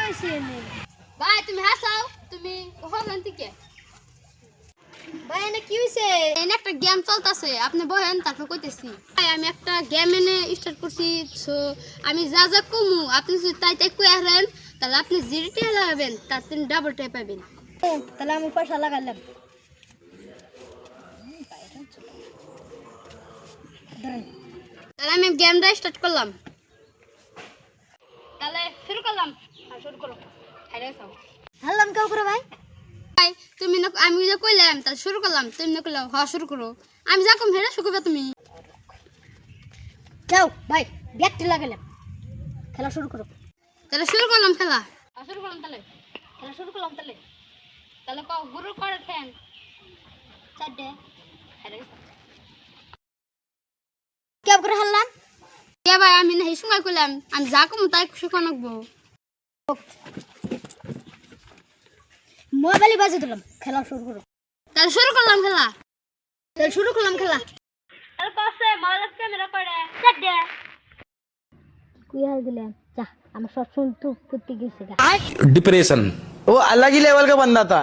হইছে এনে ভাই তুমি হাসাও তুমি হলেন থেকে ভাই এনে কি হইছে এনে একটা গেম চলতেছে আপনি বহেন তারপর কইতেছি ভাই আমি একটা গেম এনে স্টার্ট করছি সো আমি যা যা কমু আপনি যদি তাই তাই কই আরেন তাহলে আপনি জিরোটি লাগাবেন তার তিনি ডাবল ট্যাপ পাবেন ও তাহলে আমি পয়সা লাগাইলাম ধরেন তাহলে আমি গেমটা স্টার্ট করলাম তাহলে শুরু করলাম আর শুরু করো হাইরে যাও হারলাম কাউ করে ভাই ভাই তুমি না আমি যে কইলাম তাহলে শুরু করলাম তুমি না কইলাম হ্যাঁ শুরু করো আমি যা কম হেরে শুকবে তুমি যাও ভাই ব্যাগটি লাগাইলাম খেলা শুরু করো তাহলে শুরু করলাম খেলা শুরু করলাম তাহলে খেলা শুরু করলাম তাহলে তাহলে গুরু করে ফ্যান চারটে হাইরে কেউ করে হারলাম কে ভাই আমি না এই সময় কইলাম আমি যা কম তাই শুকো নাকবো মোবাইলে বাজে দিলাম খেলা শুরু করো তাহলে শুরু করলাম খেলা তাহলে শুরু করলাম খেলা তাহলে কসে মোবাইল ক্যামেরা করে চারটে কুই হাল দিলাম যা আমার সব শুন তো করতে গেছে डिप्रेशन वो अलग ही लेवल का बंदा था